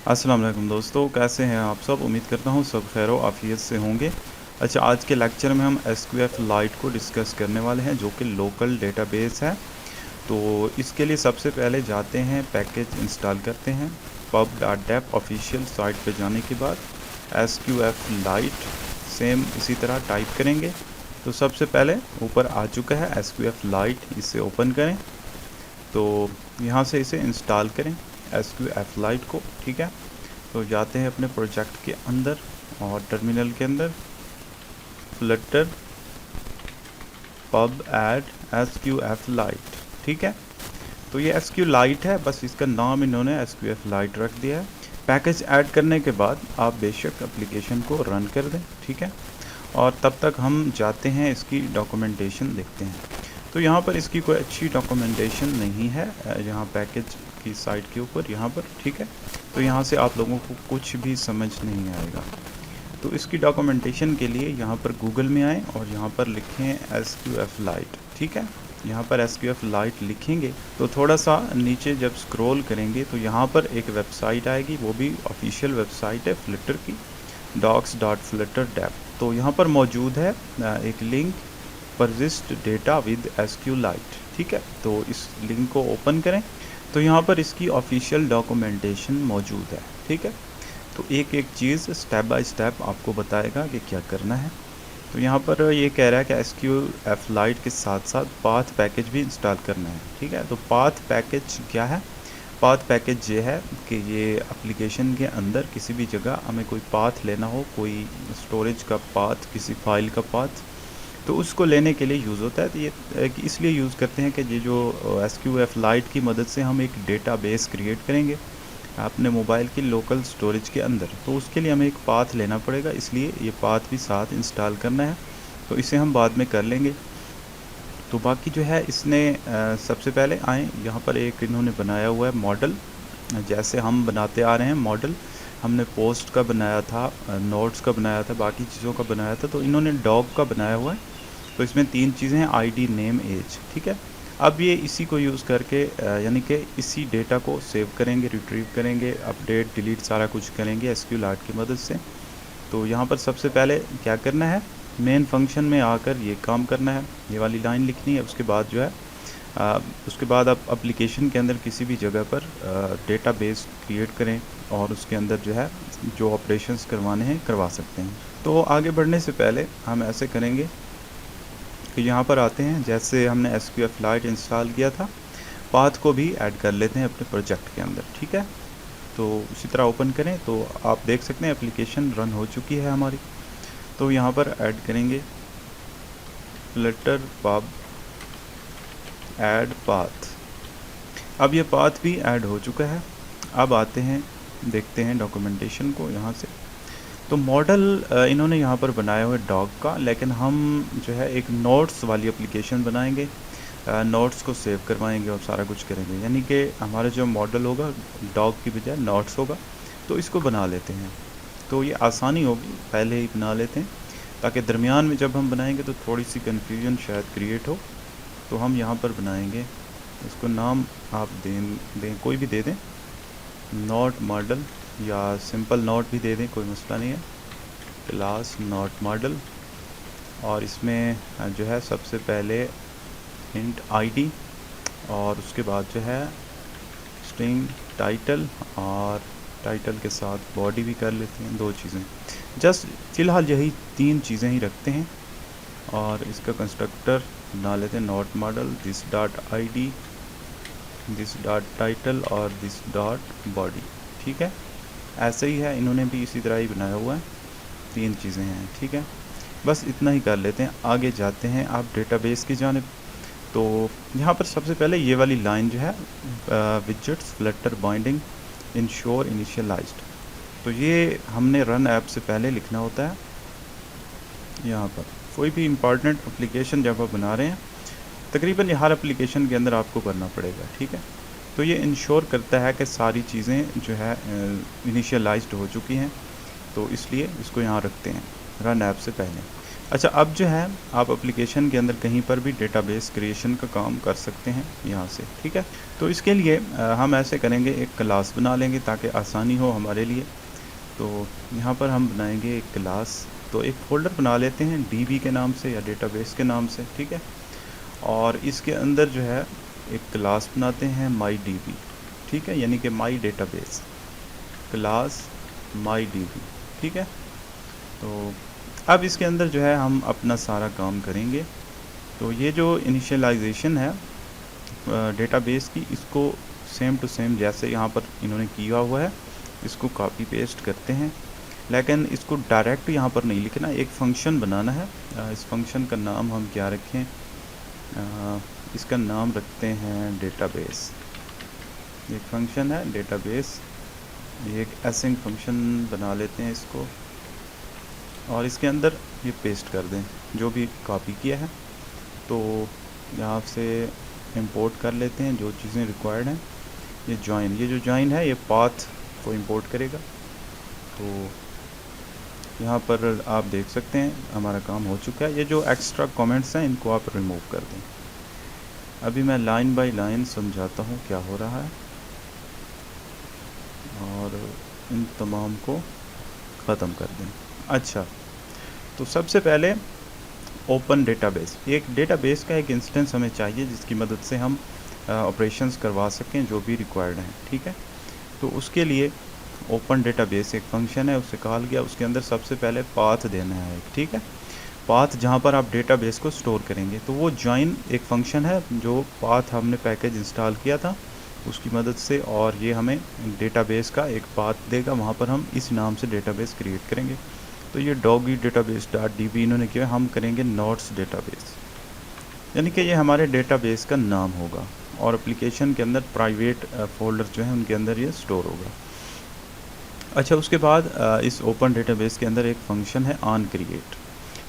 अस्सलाम वालेकुम दोस्तों, कैसे हैं आप सब। उम्मीद करता हूँ सब खैर व आफियत से होंगे। अच्छा, आज के लेक्चर में हम SQF लाइट को डिस्कस करने वाले हैं जो कि लोकल डेटाबेस है। तो इसके लिए सबसे पहले जाते हैं, पैकेज इंस्टॉल करते हैं। pub.dep ऑफिशियल साइट पे जाने के बाद SQF लाइट सेम इसी तरह टाइप करेंगे। तो सबसे पहले ऊपर आ चुका है SQF लाइट, इसे ओपन करें। तो यहाँ से इसे इंस्टॉल करें SQF लाइट को, ठीक है। तो जाते हैं अपने प्रोजेक्ट के अंदर और टर्मिनल के अंदर Flutter pub add SQF light, ठीक है। तो ये SQ लाइट है, बस इसका नाम इन्होंने SQF लाइट रख दिया है। पैकेज ऐड करने के बाद आप बेशक एप्लीकेशन को रन कर दें, ठीक है। और तब तक हम जाते हैं इसकी डॉक्यूमेंटेशन देखते हैं। तो यहाँ पर इसकी कोई अच्छी डॉक्यूमेंटेशन नहीं है, यहाँ पैकेज की साइट के ऊपर यहाँ पर, ठीक है। तो यहाँ से आप लोगों को कुछ भी समझ नहीं आएगा। तो इसकी डॉक्यूमेंटेशन के लिए यहाँ पर गूगल में आएँ और यहाँ पर लिखें SQF लाइट, ठीक है। यहाँ पर SQF लाइट लिखेंगे तो थोड़ा सा नीचे जब स्क्रॉल करेंगे तो यहाँ पर एक वेबसाइट आएगी, वो भी ऑफिशियल वेबसाइट है फ्लिटर की, docs.flutter.dep। तो यहाँ पर मौजूद है एक link, persist data with SQ light, ठीक है। तो इस लिंक को ओपन करें तो यहाँ पर इसकी ऑफिशियल डॉक्यूमेंटेशन मौजूद है, ठीक है। तो एक एक चीज़ स्टेप बाय स्टेप आपको बताएगा कि क्या करना है। तो यहाँ पर ये कह रहा है कि SQF लाइट के साथ साथ पाथ पैकेज भी इंस्टॉल करना है, ठीक है। तो पाथ पैकेज क्या है? पाथ पैकेज ये है कि ये एप्लीकेशन के अंदर किसी भी जगह हमें कोई पाथ लेना हो, कोई स्टोरेज का पाथ, किसी फाइल का पाथ, तो उसको लेने के लिए यूज़ होता है। तो ये इसलिए यूज़ करते हैं कि ये जो SQF लाइट की मदद से हम एक डेटाबेस क्रिएट करेंगे अपने मोबाइल की लोकल स्टोरेज के अंदर। तो उसके लिए हमें एक पाथ लेना पड़ेगा, इसलिए ये पाथ भी साथ इंस्टॉल करना है। तो इसे हम बाद में कर लेंगे। तो बाकी जो है इसने सबसे पहले आए, यहाँ पर एक इन्होंने बनाया हुआ है मॉडल, जैसे हम बनाते आ रहे हैं मॉडल। हमने पोस्ट का बनाया था, नोट्स का बनाया था, बाकी चीज़ों का बनाया था। तो इन्होंने डॉग का बनाया हुआ है। तो इसमें 3 चीज़ें हैं, ID, नेम, एज, ठीक है। अब ये इसी को यूज़ करके यानी कि इसी डेटा को सेव करेंगे, रिट्रीव करेंगे, अपडेट डिलीट सारा कुछ करेंगे SQ लाइट की मदद से। तो यहाँ पर सबसे पहले क्या करना है, मेन फंक्शन में आकर ये काम करना है, ये वाली लाइन लिखनी है। उसके बाद जो है उसके बाद आप एप्लीकेशन के अंदर किसी भी जगह पर डेटाबेस क्रिएट करें और उसके अंदर जो है जो ऑपरेशंस करवाने हैं करवा सकते हैं। तो आगे बढ़ने से पहले हम ऐसे करेंगे कि यहाँ पर आते हैं, जैसे हमने SQF लाइट इंस्टॉल किया था, पाथ को भी ऐड कर लेते हैं अपने प्रोजेक्ट के अंदर, ठीक है। तो उसी तरह ओपन करें तो आप देख सकते हैं एप्लीकेशन रन हो चुकी है हमारी। तो यहाँ पर ऐड करेंगे फ्लटर पब ऐड पाथ। अब ये पाथ भी ऐड हो चुका है। अब आते हैं, देखते हैं डॉक्यूमेंटेशन को यहाँ से। तो मॉडल इन्होंने यहाँ पर बनाया हुआ है डॉग का, लेकिन हम जो है एक नोट्स वाली एप्लीकेशन बनाएंगे, नोट्स को सेव करवाएंगे और सारा कुछ करेंगे। यानी कि हमारा जो मॉडल होगा डॉग की बजाय नोट्स होगा। तो इसको बना लेते हैं, तो ये आसानी होगी, पहले ही बना लेते हैं ताकि दरमियान में जब हम बनाएंगे तो थोड़ी सी कन्फ्यूजन शायद क्रिएट हो। तो हम यहाँ पर बनाएंगे, इसको नाम आप दें कोई भी दे दें, नोट मॉडल या सिंपल नोट भी दे दें, कोई मसला नहीं है, क्लास नोट मॉडल। और इसमें जो है सबसे पहले इंट ID और उसके बाद जो है स्ट्रिंग टाइटल, और टाइटल के साथ बॉडी भी कर लेते हैं, 2 चीज़ें। जस्ट फ़िलहाल यही 3 चीज़ें ही रखते हैं। और इसका कंस्ट्रक्टर बना लेते हैं note model, this dot ID, this dot title और दिस डॉट बॉडी, ठीक है। ऐसे ही है, इन्होंने भी इसी तरह ही बनाया हुआ है, 3 चीज़ें हैं, ठीक है। बस इतना ही कर लेते हैं, आगे जाते हैं आप डेटाबेस की जानिब। तो यहाँ पर सबसे पहले ये वाली लाइन जो है, widgets Flutter binding ensure initialised, तो ये हमने रन ऐप से पहले लिखना होता है। यहाँ पर कोई भी इम्पॉर्टेंट एप्लीकेशन जब आप बना रहे हैं, तकरीबन ये हर एप्लीकेशन के अंदर आपको करना पड़ेगा, ठीक है। तो ये इंश्योर करता है कि सारी चीज़ें जो है इनिशियलाइज्ड हो चुकी हैं, तो इसलिए इसको यहाँ रखते हैं रन ऐप से पहले। अच्छा, अब जो है आप एप्लीकेशन के अंदर कहीं पर भी डेटाबेस क्रिएशन का काम कर सकते हैं यहाँ से, ठीक है। तो इसके लिए हम ऐसे करेंगे, एक क्लास बना लेंगे ताकि आसानी हो हमारे लिए। तो यहाँ पर हम बनाएंगे एक क्लास, तो एक फ़ोल्डर बना लेते हैं डीबी के नाम से या डेटाबेस के नाम से, ठीक है। और इसके अंदर जो है एक क्लास बनाते हैं माई डीबी, ठीक है, यानी कि माई डेटाबेस क्लास माई डीबी, ठीक है। तो अब इसके अंदर जो है हम अपना सारा काम करेंगे। तो ये जो इनिशियलाइजेशन है डेटाबेस की, इसको सेम टू सेम जैसे यहाँ पर इन्होंने किया हुआ है इसको कॉपी पेस्ट करते हैं, लेकिन इसको डायरेक्ट यहाँ पर नहीं लिखना, एक फंक्शन बनाना है। इस फंक्शन का नाम हम क्या रखें, इसका नाम रखते हैं डेटाबेस। एक फंक्शन है डेटाबेस, ये एक एसिंग फंक्शन बना लेते हैं इसको, और इसके अंदर ये पेस्ट कर दें जो भी कॉपी किया है। तो यहाँ से इंपोर्ट कर लेते हैं जो चीज़ें रिक्वायर्ड हैं। ये जो जॉइन है ये पाथ को इंपोर्ट करेगा। तो यहाँ पर आप देख सकते हैं हमारा काम हो चुका है। ये जो एक्स्ट्रा कमेंट्स हैं इनको आप रिमूव कर दें। अभी मैं लाइन बाय लाइन समझाता हूँ क्या हो रहा है, और इन तमाम को ख़त्म कर दें। अच्छा, तो सबसे पहले ओपन डेटाबेस, एक डेटाबेस का एक इंस्टेंस हमें चाहिए जिसकी मदद से हम ऑपरेशंस करवा सकें जो भी रिक्वायर्ड हैं, ठीक है। तो उसके लिए ओपन डेटाबेस एक फंक्शन है, उससे कॉल गया, उसके अंदर सबसे पहले पाथ देना है, ठीक है। पाथ जहाँ पर आप डेटाबेस को स्टोर करेंगे, तो वो जॉइन एक फंक्शन है जो पाथ हमने पैकेज इंस्टॉल किया था उसकी मदद से, और ये हमें डेटाबेस का एक पाथ देगा, वहाँ पर हम इस नाम से डेटाबेस क्रिएट करेंगे। तो ये doggy database dot D B इन्होंने किया, हम करेंगे नोट्स डेटाबेस, यानी कि ये हमारे डेटाबेस का नाम होगा, और एप्लीकेशन के अंदर प्राइवेट फ़ोल्डर जो है उनके अंदर ये स्टोर होगा। अच्छा, उसके बाद इस ओपन डेटाबेस के अंदर एक फंक्शन है ऑन क्रिएट।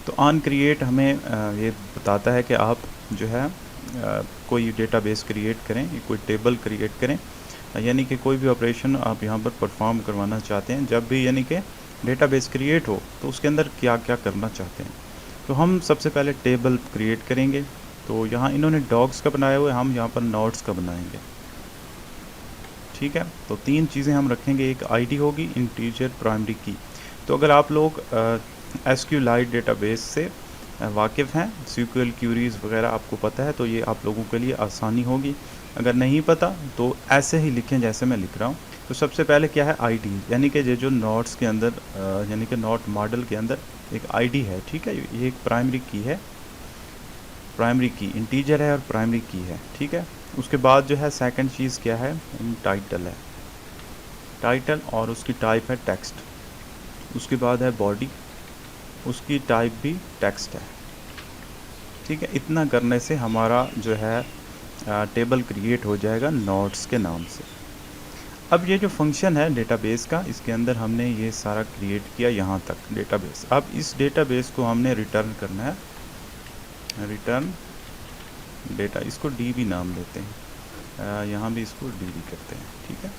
तो ऑन क्रिएट हमें ये बताता है कि आप जो है कोई डेटाबेस क्रिएट करें, कोई टेबल क्रिएट करें, यानी कि कोई भी ऑपरेशन आप यहाँ पर परफॉर्म करवाना चाहते हैं, जब भी यानी कि डेटाबेस क्रिएट हो तो उसके अंदर क्या क्या करना चाहते हैं। तो हम सबसे पहले टेबल क्रिएट करेंगे। तो यहाँ इन्होंने डॉग्स का बनाया हुआ है, हम यहाँ पर नोट्स का बनाएंगे, ठीक है। तो तीन चीज़ें हम रखेंगे, एक आईडी होगी, इंटीजर, प्राइमरी की। तो अगर आप लोग एसक्यूलाइट डेटाबेस से वाकिफ़ हैं, SQL क्यूरीज़ वगैरह आपको पता है, तो ये आप लोगों के लिए आसानी होगी। अगर नहीं पता तो ऐसे ही लिखें जैसे मैं लिख रहा हूँ। तो सबसे पहले क्या है, आईडी, यानी कि ये जो नोट्स के अंदर यानी कि नोट मॉडल के अंदर एक आईडी है, ठीक है। ये एक प्राइमरी की है, प्राइमरी की इंटीजर है और प्राइमरी की है, ठीक है। उसके बाद जो है सेकंड चीज़ क्या है, टाइटल है, टाइटल, और उसकी टाइप है टेक्स्ट। उसके बाद है बॉडी, उसकी टाइप भी टेक्स्ट है, ठीक है। इतना करने से हमारा जो है टेबल क्रिएट हो जाएगा नोट्स के नाम से। अब ये जो फंक्शन है डेटाबेस का, इसके अंदर हमने ये सारा क्रिएट किया यहाँ तक डेटाबेस। अब इस डेटाबेस को हमने रिटर्न करना है, रिटर्न डेटा, इसको डीबी नाम देते हैं, यहाँ भी इसको डीबी करते हैं, ठीक है।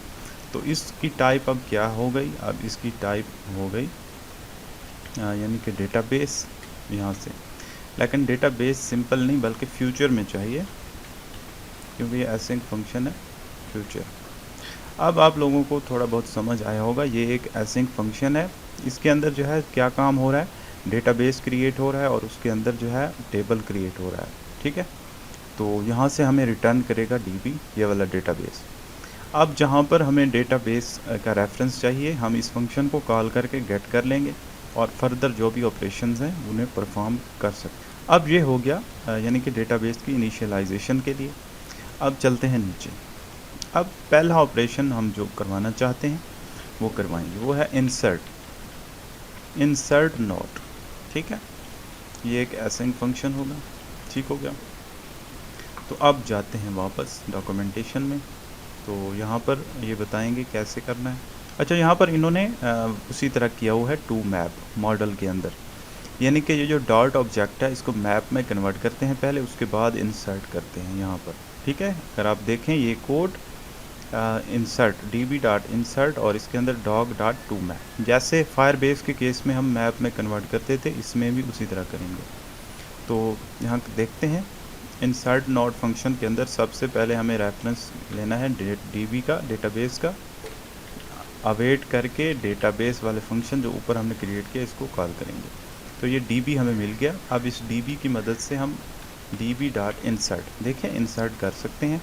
तो इसकी टाइप अब क्या हो गई, अब इसकी टाइप हो गई यानी कि डेटाबेस यहाँ से, लेकिन डेटाबेस सिंपल नहीं बल्कि फ्यूचर में चाहिए, क्योंकि ये एसिंक फंक्शन है फ्यूचर। अब आप लोगों को थोड़ा बहुत समझ आया होगा, ये एक एसिंक फंक्शन है, इसके अंदर जो है क्या काम हो रहा है, डेटाबेस क्रिएट हो रहा है और उसके अंदर जो है टेबल क्रिएट हो रहा है, ठीक है। तो यहाँ से हमें रिटर्न करेगा डीबी, ये वाला डेटाबेस। अब जहाँ पर हमें डेटाबेस का रेफरेंस चाहिए, हम इस फंक्शन को कॉल करके गेट कर लेंगे और फर्दर जो भी ऑपरेशंस हैं उन्हें परफॉर्म कर सकते। अब ये हो गया यानी कि डेटाबेस की इनिशियलाइजेशन के लिए। अब चलते हैं नीचे। अब पहला ऑपरेशन हम जो करवाना चाहते हैं वो करवाएंगे, वो है इंसर्ट नोट, ठीक है। ये एक असाइन फंक्शन होगा, ठीक हो गया। तो अब जाते हैं वापस डॉक्यूमेंटेशन में, तो यहाँ पर ये बताएंगे कैसे करना है। अच्छा, यहाँ पर इन्होंने उसी तरह किया हुआ है टू मैप मॉडल के अंदर, यानी कि ये जो डॉट ऑब्जेक्ट है इसको मैप में कन्वर्ट करते हैं पहले, उसके बाद इंसर्ट करते हैं यहाँ पर, ठीक है। अगर आप देखें ये कोड इंसर्ट db.insert और इसके अंदर dog.toMap, जैसे फायरबेस के केस में हम मैप में कन्वर्ट करते थे, इसमें भी उसी तरह करेंगे। तो यहाँ देखते हैं इंसर्ट नोड फंक्शन के अंदर सबसे पहले हमें रेफरेंस लेना है db का, डेटाबेस का, अवेट करके डेटाबेस वाले फंक्शन जो ऊपर हमने क्रिएट किया इसको कॉल करेंगे। तो ये db हमें मिल गया। अब इस db की मदद से हम db.insert देखें इंसर्ट कर सकते हैं।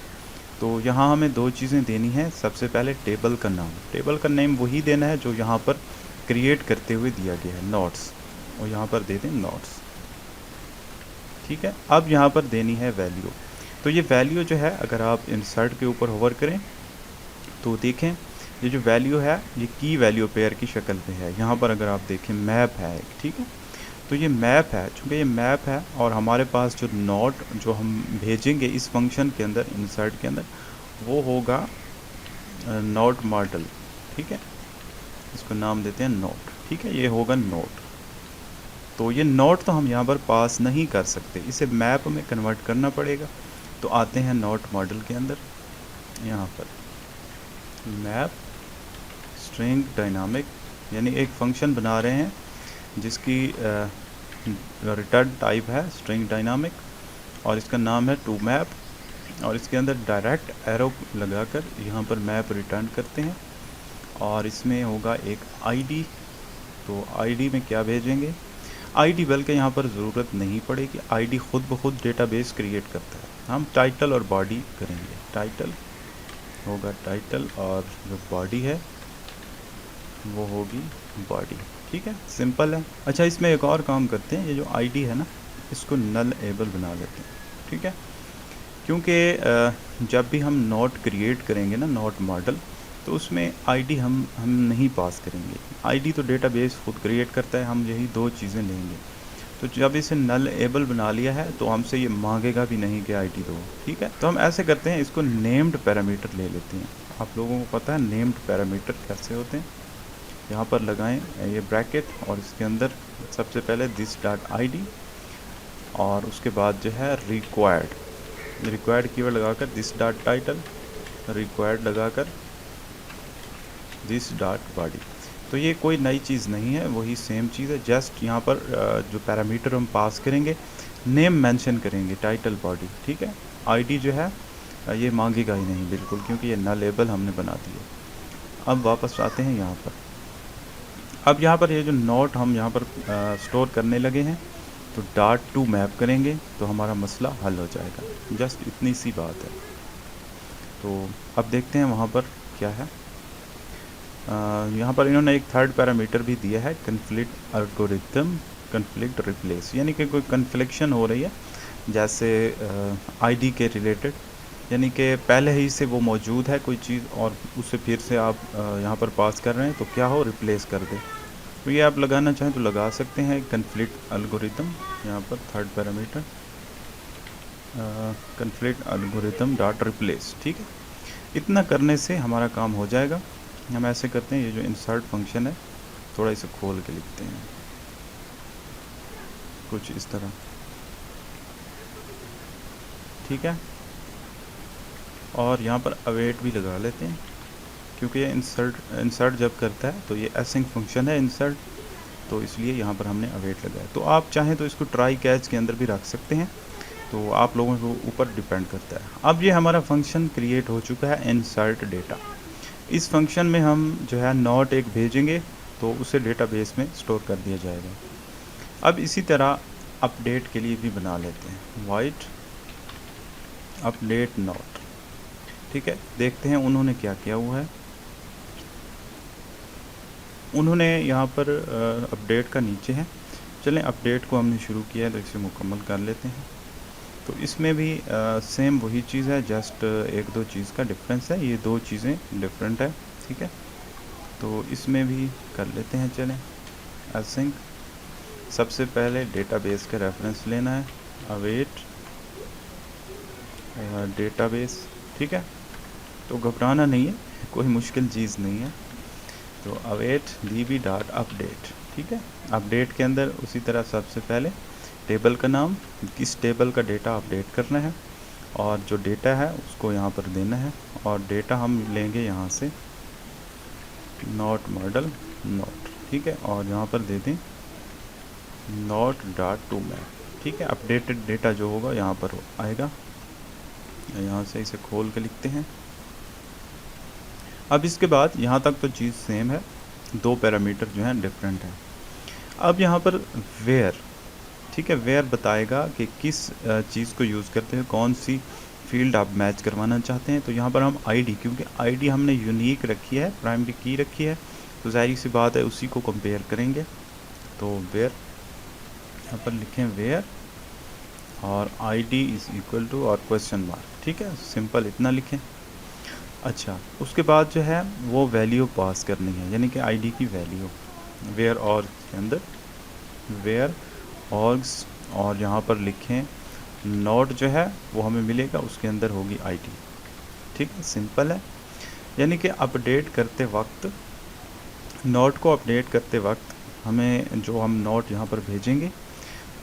तो यहाँ हमें दो चीज़ें देनी है। सबसे पहले टेबल का नाम, टेबल का नेम वही देना है जो यहाँ पर क्रिएट करते हुए दिया गया है, नोट्स, और यहाँ पर दे दें नोट्स, ठीक है। अब यहाँ पर देनी है वैल्यू। तो ये वैल्यू जो है अगर आप इंसर्ट के ऊपर होवर करें तो देखें ये जो वैल्यू है ये की वैल्यू पेयर की शक्ल पे है। यहाँ पर अगर आप देखें मैप है, ठीक है। तो ये मैप है, चूँकि ये मैप है और हमारे पास जो नोट जो हम भेजेंगे इस फंक्शन के अंदर, इंसर्ट के अंदर, वो होगा नोट मॉडल, ठीक है। इसको नाम देते हैं नोट, ठीक है। ये होगा नोट। तो ये नोट तो हम यहाँ पर पास नहीं कर सकते, इसे मैप में कन्वर्ट करना पड़ेगा। तो आते हैं नोट मॉडल के अंदर, यहाँ पर मैप स्ट्रिंग डायनामिक, यानी एक फंक्शन बना रहे हैं जिसकी रिटर्न टाइप है स्ट्रिंग डायनामिक और इसका नाम है toMap, और इसके अंदर डायरेक्ट एरो लगाकर यहाँ पर मैप रिटर्न करते हैं और इसमें होगा एक आईडी। तो आईडी में क्या भेजेंगे, आईडी बल्कि यहाँ पर ज़रूरत नहीं पड़ेगी, आईडी खुद ब खुद डेटाबेस क्रिएट करता है। हम टाइटल और बॉडी करेंगे, टाइटल होगा टाइटल और जो बॉडी है वो होगी बॉडी, ठीक है। सिंपल है। अच्छा, इसमें एक और काम करते हैं, ये जो आईडी है ना इसको नल एबल बना लेते हैं, ठीक है। क्योंकि जब भी हम नोट क्रिएट करेंगे ना, नोट मॉडल, तो उसमें आईडी हम नहीं पास करेंगे। आईडी तो डेटाबेस खुद क्रिएट करता है, हम यही दो चीज़ें लेंगे। तो जब इसे नल एबल बना लिया है तो हमसे ये मांगेगा भी नहीं कि आईडी दो, ठीक है। तो हम ऐसे करते हैं, इसको नेम्ड पैरामीटर ले लेते हैं। आप लोगों को पता है नेम्ड पैरामीटर कैसे होते हैं। यहाँ पर लगाएं ये ब्रैकेट और इसके अंदर सबसे पहले this.id और उसके बाद जो है रिक्वायर्ड कीवर्ड लगाकर this.title, रिक्वायर्ड लगाकर this.body। तो ये कोई नई चीज़ नहीं है, वही सेम चीज़ है। जस्ट यहाँ पर जो पैरामीटर हम पास करेंगे, नेम मेंशन करेंगे, टाइटल बॉडी, ठीक है। आईडी जो है ये मांगेगा ही नहीं बिल्कुल, क्योंकि ये नल लेबल हमने बना दिया। अब वापस आते हैं यहाँ पर। अब यहाँ पर ये जो नोट हम यहाँ पर स्टोर करने लगे हैं, तो .toMap करेंगे तो हमारा मसला हल हो जाएगा। जस्ट इतनी सी बात है। तो अब देखते हैं वहाँ पर क्या है। यहाँ पर इन्होंने एक थर्ड पैरामीटर भी दिया है, कन्फ्लिक्ट एल्गोरिथम कन्फ्लिक्ट रिप्लेस, यानी कि कोई कन्फ्लिक्शन हो रही है जैसे आईडी के रिलेटेड, यानी कि पहले ही से वो मौजूद है कोई चीज़ और उसे फिर से आप यहाँ पर पास कर रहे हैं, तो क्या हो, रिप्लेस कर दे। तो ये आप लगाना चाहें तो लगा सकते हैं, कन्फ्लिक्ट एल्गोरिथम, यहाँ पर third parameter conflict algorithm dot replace, ठीक है। इतना करने से हमारा काम हो जाएगा। हम ऐसे करते हैं, ये जो इंसर्ट फंक्शन है थोड़ा इसे खोल के लिखते हैं कुछ इस तरह, ठीक है। और यहाँ पर अवेट भी लगा लेते हैं, क्योंकि ये इंसर्ट जब करता है तो ये एसिंक फंक्शन है इंसर्ट, तो इसलिए यहाँ पर हमने अवेट लगाया। तो आप चाहें तो इसको ट्राई कैच के अंदर भी रख सकते हैं, तो आप लोगों के ऊपर डिपेंड करता है। अब ये हमारा फंक्शन क्रिएट हो चुका है, इंसर्ट डेटा। इस फंक्शन में हम जो है नोट एक भेजेंगे तो उसे डेटाबेस में स्टोर कर दिया जाएगा। अब इसी तरह अपडेट के लिए भी बना लेते हैं, वाइट अपडेट नोट, ठीक है। देखते हैं उन्होंने क्या किया हुआ है। उन्होंने यहाँ पर अपडेट का नीचे है, चलें अपडेट को हमने शुरू किया है तो इसे मुकम्मल कर लेते हैं। तो इसमें भी सेम वही चीज़ है, जस्ट एक दो चीज़ का डिफरेंस है, ये दो चीज़ें डिफरेंट है, ठीक है। तो इसमें भी कर लेते हैं, चलें एसिंक। सबसे पहले डेटाबेस का रेफरेंस लेना है, अवेट डेटाबेस, ठीक है। तो घबराना नहीं है, कोई मुश्किल चीज़ नहीं है। तो अवेट db.update, ठीक है। अपडेट के अंदर उसी तरह सबसे पहले टेबल का नाम, किस टेबल का डेटा अपडेट करना है, और जो डेटा है उसको यहाँ पर देना है, और डेटा हम लेंगे यहाँ से नॉट मॉडल नॉट, ठीक है, और यहाँ पर दे दें नॉट डॉट टू मैप, ठीक है। अपडेटेड डेटा जो होगा यहाँ पर आएगा। यहाँ से इसे खोल के लिखते हैं। अब इसके बाद यहाँ तक तो चीज़ सेम है, दो पैरामीटर जो हैं डिफरेंट हैं। अब यहाँ पर वेयर, ठीक है, वेयर बताएगा कि किस चीज़ को यूज़ करते हैं, कौन सी फील्ड आप मैच करवाना चाहते हैं। तो यहाँ पर हम आईडी, क्योंकि आईडी हमने यूनिक रखी है, प्राइमरी की रखी है, तो जाहिर सी बात है उसी को कंपेयर करेंगे। तो वेयर, यहाँ पर लिखें वेयर और आईडी इज़ इक्वल टू और क्वेश्चन मार्क, ठीक है, सिंपल इतना लिखें। अच्छा, उसके बाद जो है वो वैल्यू पास करनी है, यानी कि आईडी की वैल्यू वेयर और के अंदर वेयर ऑर्ग्स, और यहाँ पर लिखें नोट जो है वो हमें मिलेगा, उसके अंदर होगी आईडी, ठीक है, सिंपल है। यानी कि अपडेट करते वक्त, नोट को अपडेट करते वक्त हमें जो हम नोट यहाँ पर भेजेंगे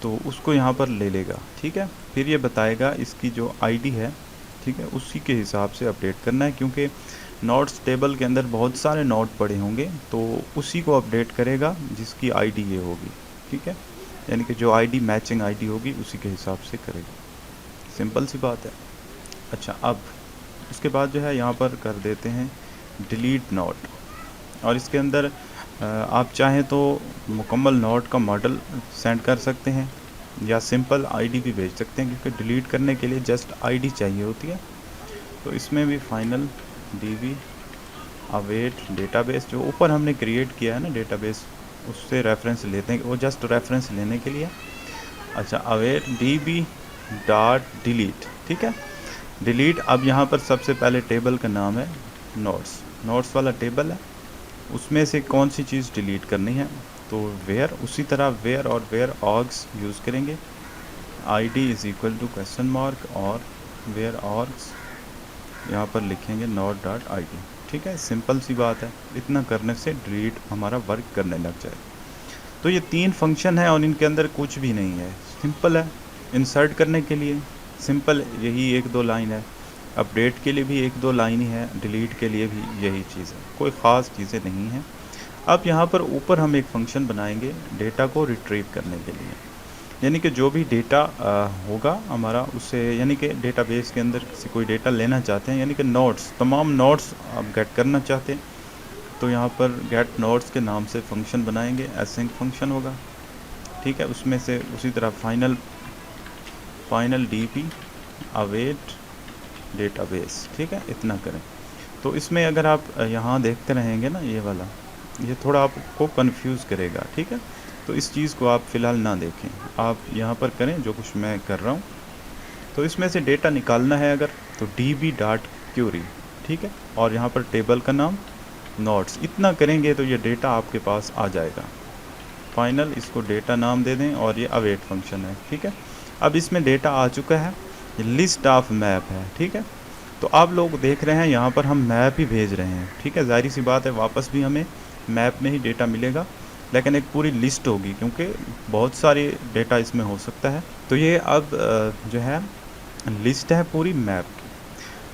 तो उसको यहाँ पर ले लेगा, ठीक है। फिर ये बताएगा इसकी जो आईडी है, ठीक है, उसी के हिसाब से अपडेट करना है, क्योंकि नोट्स टेबल के अंदर बहुत सारे नोट पड़े होंगे, तो उसी को अपडेट करेगा जिसकी आईडी ये होगी, ठीक है, यानी कि जो आईडी मैचिंग आईडी होगी उसी के हिसाब से करेगा, सिंपल सी बात है। अच्छा, अब इसके बाद जो है यहाँ पर कर देते हैं डिलीट नोट, और इसके अंदर आप चाहें तो मुकम्मल नोट का मॉडल सेंड कर सकते हैं या सिंपल आईडी भी भेज सकते हैं, क्योंकि डिलीट करने के लिए जस्ट आईडी चाहिए होती है। तो इसमें भी फाइनल डीबी अवेट डेटाबेस, जो ऊपर हमने क्रिएट किया है ना डेटाबेस, उससे रेफरेंस लेते हैं, वो जस्ट रेफरेंस लेने के लिए। अच्छा, अवेट डीबी डॉट डिलीट, ठीक है, डिलीट। अब यहाँ पर सबसे पहले टेबल का नाम है नोट्स, नोट्स वाला टेबल है, उसमें से कौन सी चीज़ डिलीट करनी है, तो वेयर, उसी तरह वेयर और वेयर ऑर्ग्स यूज़ करेंगे, ID is equal to question mark और वेयर ऑर्ग्स, यहाँ पर लिखेंगे नोट डॉट आईडी, ठीक है, सिंपल सी बात है। इतना करने से डिलीट हमारा वर्क करने लग जाए। तो ये तीन फंक्शन है और इनके अंदर कुछ भी नहीं है, सिंपल है। इंसर्ट करने के लिए सिंपल यही एक दो लाइन है, अपडेट के लिए भी एक दो लाइन ही है, डिलीट के लिए भी यही चीज़ है, कोई ख़ास चीज़ें नहीं हैं। अब यहाँ पर ऊपर हम एक फ़ंक्शन बनाएंगे डेटा को रिट्रीव करने के लिए, यानी कि जो भी डेटा होगा हमारा उससे, यानी कि डेटाबेस के अंदर से कोई डेटा लेना चाहते हैं, यानी कि नोट्स, तमाम नोट्स आप गेट करना चाहते हैं, तो यहाँ पर गेट नोट्स के नाम से फ़ंक्शन बनाएंगे, एसिंक फंक्शन होगा, ठीक है। उसमें से उसी तरह फाइनल डीपी अवेट डेटाबेस, ठीक है, इतना करें। तो इसमें अगर आप यहाँ देखते रहेंगे ना, ये वाला, ये थोड़ा आपको कंफ्यूज करेगा, ठीक है, तो इस चीज़ को आप फ़िलहाल ना देखें, आप यहाँ पर करें जो कुछ मैं कर रहा हूँ। तो इसमें से डेटा निकालना है अगर, तो db डॉट क्यूरी, ठीक है, और यहाँ पर टेबल का नाम नोट्स, इतना करेंगे तो ये डेटा आपके पास आ जाएगा। फाइनल इसको डेटा नाम दे दें, और ये अवेट फंक्शन है, ठीक है। अब इसमें डेटा आ चुका है, ये लिस्ट ऑफ मैप है, ठीक है। तो आप लोग देख रहे हैं यहाँ पर हम मैप ही भेज रहे हैं, ठीक है, जाहिर सी बात है वापस भी हमें मैप में ही डेटा मिलेगा, लेकिन एक पूरी लिस्ट होगी, क्योंकि बहुत सारी डेटा इसमें हो सकता है। तो ये अब जो है लिस्ट है पूरी मैप की।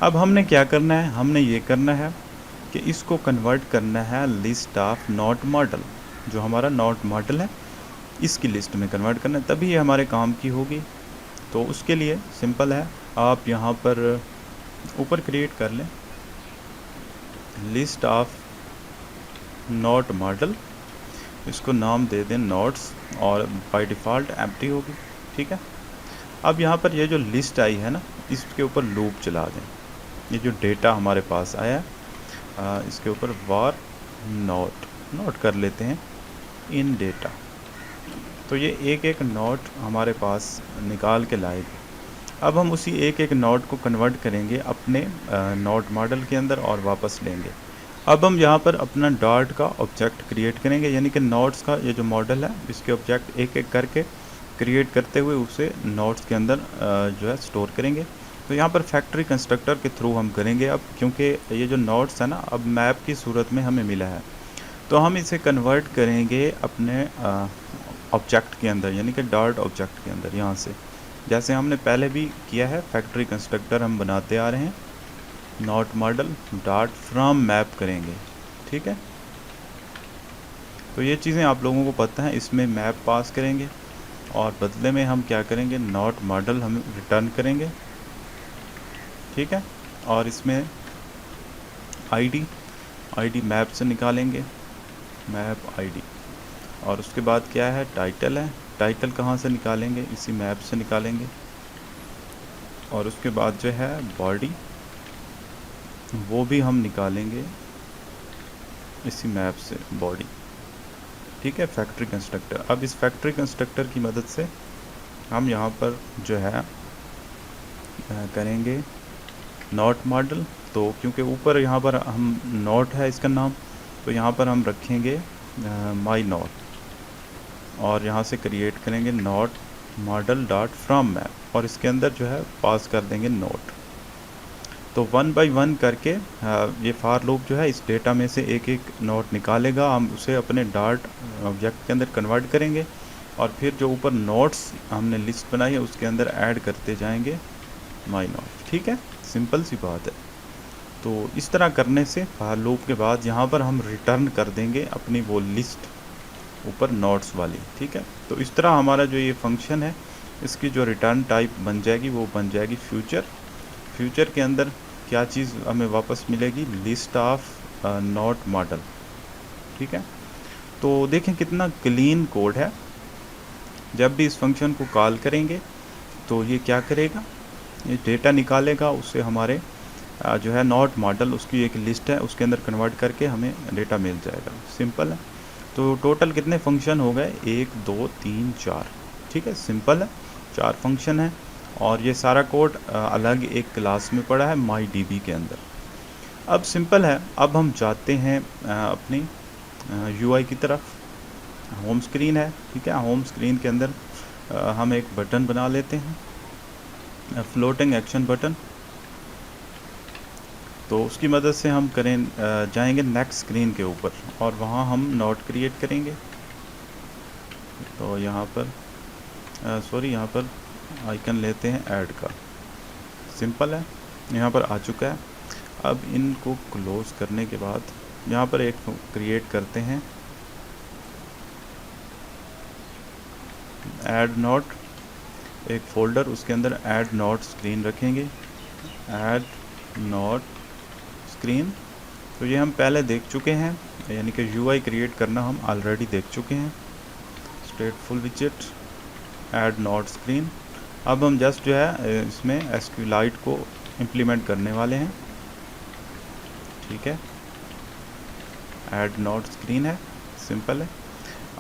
अब हमने क्या करना है, हमने ये करना है कि इसको कन्वर्ट करना है लिस्ट ऑफ नोट मॉडल, जो हमारा नोट मॉडल है इसकी लिस्ट में कन्वर्ट करना है, तभी ये हमारे काम की होगी। तो उसके लिए सिंपल है, आप यहाँ पर ऊपर क्रिएट कर लें लिस्ट ऑफ नोट मॉडल, इसको नाम दे दें नोट्स, और बाय डिफ़ॉल्ट एम्प्टी होगी, ठीक है। अब यहाँ पर ये जो लिस्ट आई है ना, इसके ऊपर लूप चला दें, ये जो डेटा हमारे पास आया इसके ऊपर वार नोट कर लेते हैं इन डेटा, तो ये एक एक नोट हमारे पास निकाल के लाएगी। अब हम उसी एक एक नोट को कन्वर्ट करेंगे अपने नोट मॉडल के अंदर और वापस लेंगे। अब हम यहाँ पर अपना डॉट का ऑब्जेक्ट क्रिएट करेंगे, यानी कि नोट्स का ये जो मॉडल है इसके ऑब्जेक्ट एक एक करके क्रिएट करते हुए उसे नोट्स के अंदर जो है स्टोर करेंगे। तो यहाँ पर फैक्ट्री कंस्ट्रक्टर के थ्रू हम करेंगे अब, क्योंकि ये जो नोट्स है ना अब मैप की सूरत में हमें मिला है, तो हम इसे कन्वर्ट करेंगे अपने ऑब्जेक्ट के अंदर, यानी कि डॉट ऑब्जेक्ट के अंदर। यहाँ से जैसे हमने पहले भी किया है, फैक्ट्री कंस्ट्रक्टर हम बनाते आ रहे हैं, not model dot from map करेंगे, ठीक है। तो ये चीज़ें आप लोगों को पता है, इसमें मैप पास करेंगे और बदले में हम क्या करेंगे, नॉट मॉडल हम रिटर्न करेंगे, ठीक है। और इसमें आईडी मैप से निकालेंगे, मैप आईडी। और उसके बाद क्या है, टाइटल है, टाइटल कहाँ से निकालेंगे, इसी मैप से निकालेंगे। और उसके बाद जो है बॉडी, वो भी हम निकालेंगे इसी मैप से, बॉडी, ठीक है। फैक्ट्री कंस्ट्रक्टर, अब इस फैक्ट्री कंस्ट्रक्टर की मदद से हम यहाँ पर जो है करेंगे नॉट मॉडल। तो क्योंकि ऊपर यहाँ पर हम नॉट है इसका नाम, तो यहाँ पर हम रखेंगे माई नॉट, और यहाँ से क्रिएट करेंगे not model dot from map, और इसके अंदर जो है पास कर देंगे नोट। तो 1 बाय 1 करके ये फार लूप जो है इस डेटा में से एक एक नोट निकालेगा, हम उसे अपने डॉट ऑब्जेक्ट के अंदर कन्वर्ट करेंगे, और फिर जो ऊपर नोट्स हमने लिस्ट बनाई है उसके अंदर ऐड करते जाएंगे माई नोट, ठीक है। सिंपल सी बात है। तो इस तरह करने से फार लूप के बाद यहाँ पर हम रिटर्न कर देंगे अपनी वो लिस्ट ऊपर नोट्स वाली, ठीक है। तो इस तरह हमारा जो ये फंक्शन है, इसकी जो रिटर्न टाइप बन जाएगी वो बन जाएगी फ्यूचर। फ्यूचर के अंदर क्या चीज़ हमें वापस मिलेगी, लिस्ट ऑफ नॉट मॉडल, ठीक है। तो देखें कितना क्लीन कोड है। जब भी इस फंक्शन को कॉल करेंगे तो ये क्या करेगा, ये डेटा निकालेगा, उससे हमारे जो है नॉट मॉडल, उसकी एक लिस्ट है, उसके अंदर कन्वर्ट करके हमें डेटा मिल जाएगा। सिंपल है। तो टोटल कितने फंक्शन हो गए, 1 2 3 4, ठीक है। सिंपल है, 4 फंक्शन है, और ये सारा कोड अलग एक क्लास में पड़ा है माई डीबी के अंदर। अब सिंपल है, अब हम जाते हैं अपनी यूआई की तरफ। होम स्क्रीन है, ठीक है। होम स्क्रीन के अंदर हम एक बटन बना लेते हैं, फ्लोटिंग एक्शन बटन। तो उसकी मदद से हम जाएंगे नेक्स्ट स्क्रीन के ऊपर, और वहाँ हम नोट क्रिएट करेंगे। तो यहाँ पर यहाँ पर आइकन लेते हैं ऐड का, सिंपल है, यहाँ पर आ चुका है। अब इनको क्लोज करने के बाद यहाँ पर एक क्रिएट करते हैं ऐड नोट, एक फोल्डर, उसके अंदर ऐड नोट स्क्रीन रखेंगे, ऐड नोट स्क्रीन। तो ये हम पहले देख चुके हैं, यानी कि यूआई क्रिएट करना हम ऑलरेडी देख चुके हैं। स्टेटफुल विजेट, ऐड नोट स्क्रीन। अब हम जस्ट जो है इसमें एसक्यूलाइट को इम्प्लीमेंट करने वाले हैं, ठीक है। ऐड नोट स्क्रीन है, सिंपल है।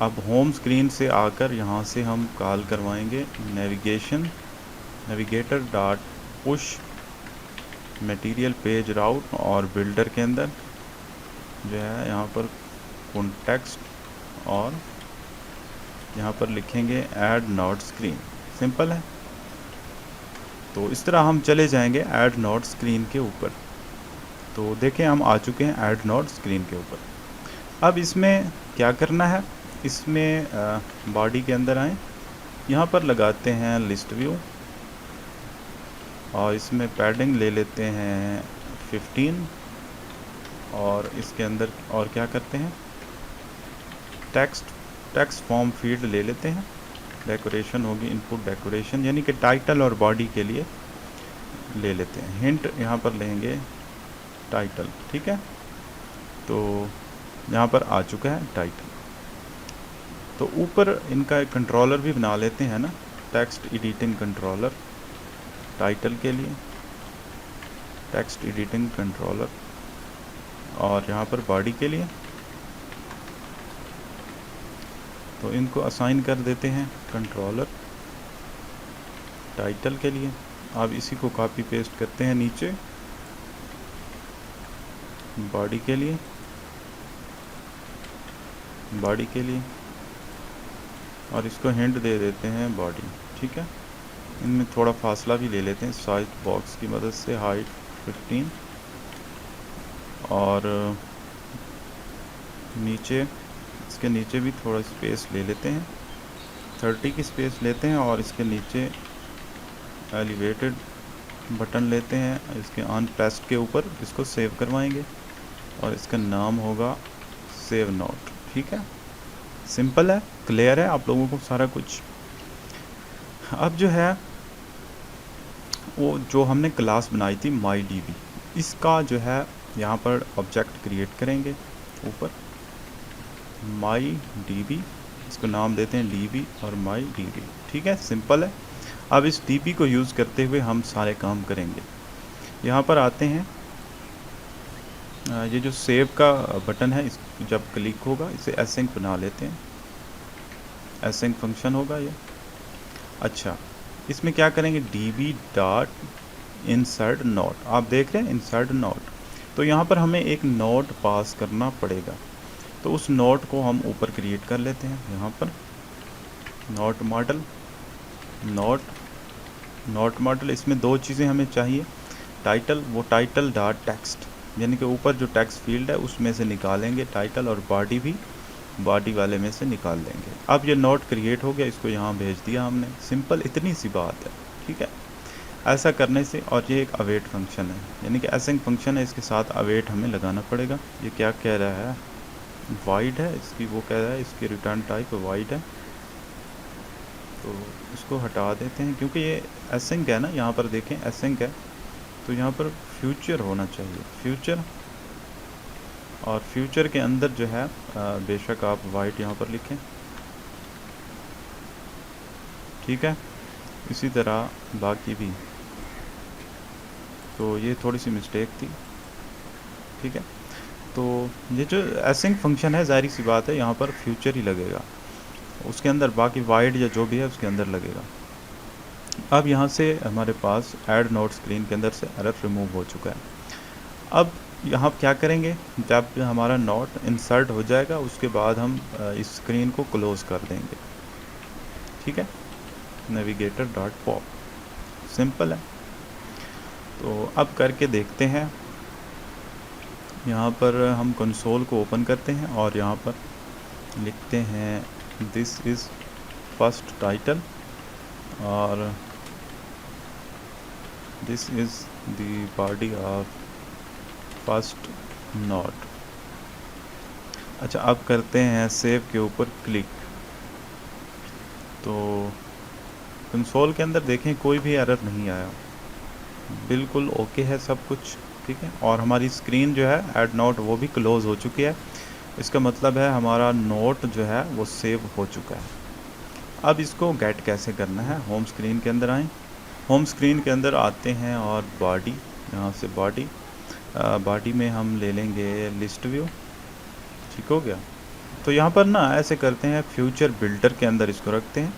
अब होम स्क्रीन से आकर यहाँ से हम कॉल करवाएंगे navigator dot push material page route, और बिल्डर के अंदर जो है यहाँ पर कॉन्टेक्स्ट, और यहाँ पर लिखेंगे ऐड नोट स्क्रीन, सिंपल है। तो इस तरह हम चले जाएंगे ऐड नोट स्क्रीन के ऊपर। तो देखें हम आ चुके हैं ऐड नोट स्क्रीन के ऊपर। अब इसमें क्या करना है, इसमें बॉडी के अंदर आएँ, यहाँ पर लगाते हैं लिस्ट व्यू, और इसमें पैडिंग ले लेते हैं 15, और इसके अंदर और क्या करते हैं, टेक्स्ट फॉर्म फील्ड ले लेते हैं। डेकोरेशन होगी इनपुट डेकोरेशन, यानी कि टाइटल और बॉडी के लिए ले लेते हैं। हिंट यहाँ पर लेंगे टाइटल, ठीक है। तो यहाँ पर आ चुका है टाइटल। तो ऊपर इनका एक कंट्रोलर भी बना लेते हैं ना, टेक्स्ट एडिटिंग कंट्रोलर, टाइटल के लिए टेक्स्ट एडिटिंग कंट्रोलर, और यहाँ पर बॉडी के लिए। तो इनको असाइन कर देते हैं कंट्रोलर टाइटल के लिए। अब इसी को कॉपी पेस्ट करते हैं नीचे बॉडी के लिए, और इसको हिंट दे देते हैं बॉडी, ठीक है। इनमें थोड़ा फासला भी ले लेते हैं साइज बॉक्स की मदद से, हाइट 15, और नीचे, इसके नीचे भी थोड़ा स्पेस ले लेते हैं, 30 की स्पेस लेते हैं, और इसके नीचे एलिवेटेड बटन लेते हैं, इसके ऑन प्रेस्ड के ऊपर इसको सेव करवाएंगे और इसका नाम होगा सेव नोट। ठीक है, सिंपल है, क्लियर है आप लोगों को सारा कुछ। अब जो है वो जो हमने क्लास बनाई थी माई डी बी, इसका जो है यहाँ पर ऑब्जेक्ट क्रिएट करेंगे ऊपर माई डी बी, इसको नाम देते हैं डी बी और माई डी बी। ठीक है, सिंपल है। अब इस डी बी को यूज़ करते हुए हम सारे काम करेंगे। यहाँ पर आते हैं, ये जो सेव का बटन है इस जब क्लिक होगा इसे एसिंक बना लेते हैं, एसिंक फंक्शन होगा ये। अच्छा, इसमें क्या करेंगे, D B dot insert note, आप देख रहे हैं इंसर्ट नोट, तो यहाँ पर हमें एक नोट पास करना पड़ेगा। तो उस नोट को हम ऊपर क्रिएट कर लेते हैं, यहाँ पर नोट मॉडल, नोट मॉडल, इसमें दो चीज़ें हमें चाहिए, टाइटल, वो टाइटल डॉट टेक्स्ट, यानी कि ऊपर जो टेक्स्ट फील्ड है उसमें से निकालेंगे टाइटल, और बॉडी भी बॉडी वाले में से निकाल देंगे। अब ये नोट क्रिएट हो गया, इसको यहाँ भेज दिया हमने, सिंपल इतनी सी बात है। ठीक है, ऐसा करने से, और ये एक अवेट फंक्शन है, यानी कि एसिंक फंक्शन है, इसके साथ अवेट हमें लगाना पड़ेगा। ये क्या कह रहा है, वाइड है इसकी, वो कह रहा है इसकी रिटर्न टाइप वाइड है, तो इसको हटा देते हैं क्योंकि ये एसिंक है ना, यहाँ पर देखें एसिंक है, तो यहाँ पर फ्यूचर होना चाहिए, फ्यूचर, और फ्यूचर के अंदर जो है बेशक आप वाइट यहाँ पर लिखें। ठीक है, इसी तरह बाकी भी, तो ये थोड़ी सी मिस्टेक थी। ठीक है, तो ये जो एसिंक फंक्शन है जाहिर सी बात है यहाँ पर फ्यूचर ही लगेगा, उसके अंदर बाकी वाइड या जो भी है उसके अंदर लगेगा। अब यहाँ से हमारे पास ऐड नोट स्क्रीन के अंदर से एरर रिमूव हो चुका है। अब यहाँ क्या करेंगे, जब हमारा नोट इंसर्ट हो जाएगा उसके बाद हम इस स्क्रीन को क्लोज कर देंगे। ठीक है, नेविगेटर डॉट पॉप, सिंपल है। तो अब करके देखते हैं, यहाँ पर हम कंसोल को ओपन करते हैं और यहाँ पर लिखते हैं दिस इज़ फर्स्ट टाइटल और this is the body of first note. अच्छा, अब करते हैं सेव के ऊपर क्लिक, तो कंसोल के अंदर देखें कोई भी एरर नहीं आया, बिल्कुल ओके है सब कुछ। ठीक है, और हमारी स्क्रीन जो है ऐड नोट वो भी क्लोज़ हो चुकी है, इसका मतलब है हमारा नोट जो है वो सेव हो चुका है। अब इसको गेट कैसे करना है, होम स्क्रीन के अंदर आएँ, होम स्क्रीन के अंदर आते हैं और बॉडी, यहाँ से बॉडी में हम ले लेंगे लिस्ट व्यू। ठीक हो गया, तो यहाँ पर ना ऐसे करते हैं, फ्यूचर बिल्डर के अंदर इसको रखते हैं,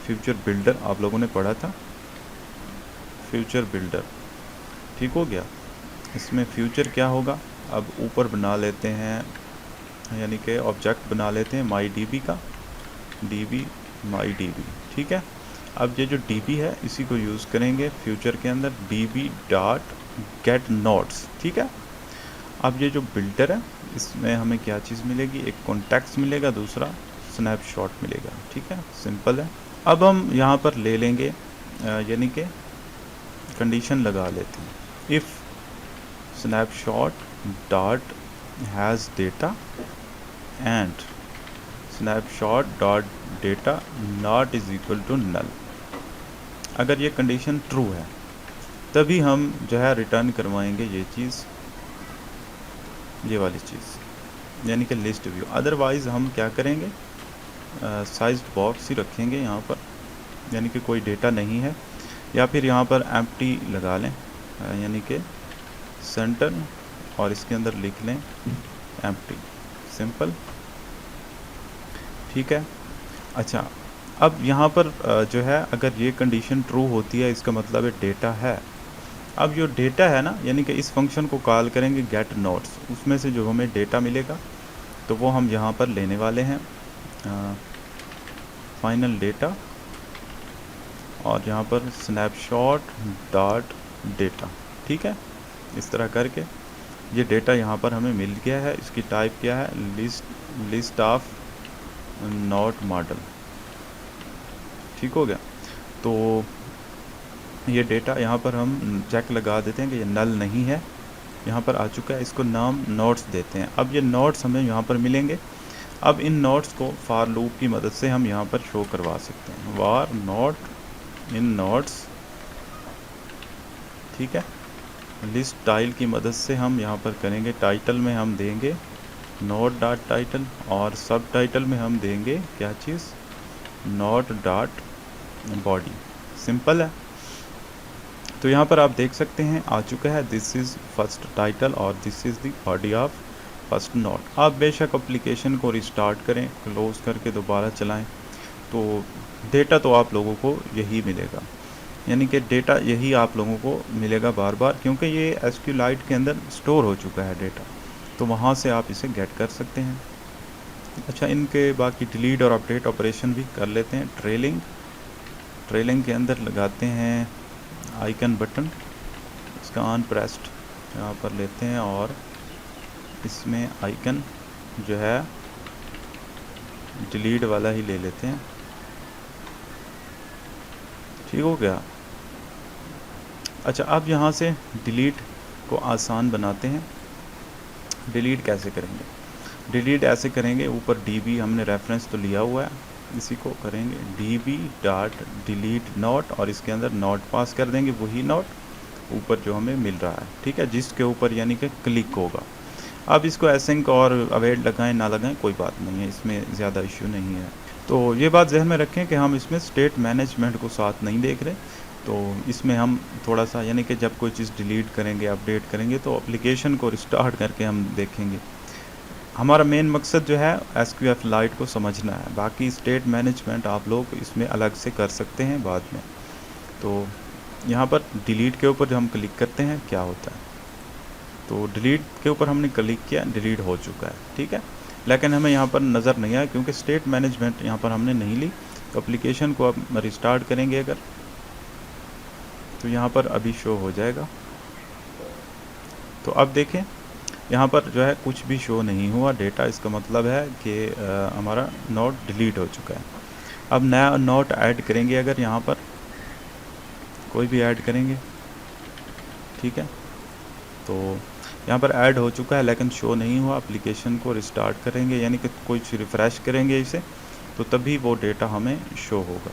फ्यूचर बिल्डर आप लोगों ने पढ़ा था, फ्यूचर बिल्डर। ठीक हो गया, इसमें फ्यूचर क्या होगा, अब ऊपर बना लेते हैं, यानी कि ऑब्जेक्ट बना लेते हैं माई डी बी का, D B my D B. ठीक है, अब ये जो डी बी है इसी को यूज़ करेंगे फ्यूचर के अंदर, D B dot get notes. ठीक है, अब ये जो बिल्डर है इसमें हमें क्या चीज़ मिलेगी, एक कॉन्टेक्स्ट मिलेगा, दूसरा स्नैपशॉट मिलेगा। ठीक है, सिंपल है। अब हम यहाँ पर ले लेंगे, यानी कि कंडीशन लगा लेते हैं, if snapshot dot has data and snapshot dot data not is equal to null. अगर ये कंडीशन ट्रू है तभी हम जो है रिटर्न करवाएंगे ये चीज़, ये वाली चीज़, यानी कि लिस्ट व्यू। अदरवाइज़ हम क्या करेंगे, साइज्ड बॉक्स ही रखेंगे यहाँ पर, यानी कि कोई डेटा नहीं है, या फिर यहाँ पर एम्प्टी लगा लें, यानी कि सेंटर, और इसके अंदर लिख लें एम्प्टी, सिंपल। ठीक है, अच्छा, अब यहाँ पर जो है अगर ये कंडीशन ट्रू होती है इसका मतलब है डेटा है। अब जो डेटा है ना, यानी कि इस फंक्शन को कॉल करेंगे गेट नोट्स, उसमें से जो हमें डेटा मिलेगा तो वो हम यहाँ पर लेने वाले हैं, फाइनल डेटा, और यहाँ पर स्नैपशॉट डॉट डेटा। ठीक है, इस तरह करके ये डेटा यहाँ पर हमें मिल गया है, इसकी टाइप क्या है, लिस्ट ऑफ नोट मॉडल। ठीक हो गया, तो ये डेटा यहाँ पर हम चेक लगा देते हैं कि ये नल नहीं है, यहाँ पर आ चुका है। इसको नाम नोट्स देते हैं। अब ये नोट्स हमें यहाँ पर मिलेंगे। अब इन नोट्स को फॉर लूप की मदद से हम यहाँ पर शो करवा सकते हैं। वार नोट इन नोट्स, ठीक है। लिस्ट टाइल की मदद से हम यहाँ पर करेंगे, टाइटल में हम देंगे नोट डॉट टाइटल और सब टाइटल में हम देंगे क्या चीज़, नोट डॉट बॉडी। सिंपल है। तो यहाँ पर आप देख सकते हैं आ चुका है, दिस इज़ फर्स्ट टाइटल और this is the body of first note. आप बेशक एप्लीकेशन को रिस्टार्ट करें, क्लोज़ करके दोबारा चलाएं, तो डेटा तो आप लोगों को यही मिलेगा, यानी कि डेटा यही आप लोगों को मिलेगा बार बार, क्योंकि ये SQLite के अंदर स्टोर हो चुका है डेटा, तो वहाँ से आप इसे गेट कर सकते हैं। अच्छा, इनके बाकी डिलीट और अपडेट ऑपरेशन भी कर लेते हैं। ट्रेलिंग के अंदर लगाते हैं आइकन बटन, इसका ऑन प्रेस्ड यहाँ पर लेते हैं और इसमें आइकन जो है डिलीट वाला ही ले लेते हैं। ठीक हो गया। अच्छा, अब यहाँ से डिलीट को आसान बनाते हैं। डिलीट कैसे करेंगे? डिलीट ऐसे करेंगे, ऊपर db हमने रेफरेंस तो लिया हुआ है, इसी को करेंगे db डॉट डिलीट नोट और इसके अंदर नोट पास कर देंगे, वही नोट ऊपर जो हमें मिल रहा है, ठीक है, जिसके ऊपर यानी कि क्लिक होगा। अब इसको एसिंक और अवेट लगाएं ना लगाएं कोई बात नहीं है, इसमें ज़्यादा इश्यू नहीं है। तो ये बात जहन में रखें कि हम इसमें स्टेट मैनेजमेंट को साथ नहीं देख रहे, तो इसमें हम थोड़ा सा यानी कि जब कोई चीज़ डिलीट करेंगे, अपडेट करेंगे, तो एप्लीकेशन को रिस्टार्ट करके हम देखेंगे। हमारा मेन मकसद जो है SQLite को समझना है, बाकी स्टेट मैनेजमेंट आप लोग इसमें अलग से कर सकते हैं बाद में। तो यहाँ पर डिलीट के ऊपर जो हम क्लिक करते हैं क्या होता है, तो डिलीट के ऊपर हमने क्लिक किया, डिलीट हो चुका है, ठीक है। लेकिन हमें यहाँ पर नज़र नहीं आया क्योंकि स्टेट मैनेजमेंट यहाँ पर हमने नहीं ली। तो एप्लीकेशन को अब रिस्टार्ट करेंगे अगर, तो यहाँ पर अभी शो हो जाएगा। तो अब देखें यहाँ पर जो है कुछ भी शो नहीं हुआ डेटा, इसका मतलब है कि हमारा नोट डिलीट हो चुका है। अब नया नोट ऐड करेंगे, अगर यहाँ पर कोई भी ऐड करेंगे, ठीक है, तो यहाँ पर ऐड हो चुका है लेकिन शो नहीं हुआ। एप्लीकेशन को रिस्टार्ट करेंगे यानी कि कुछ रिफ़्रेश करेंगे इसे, तो तभी वो डेटा हमें शो होगा।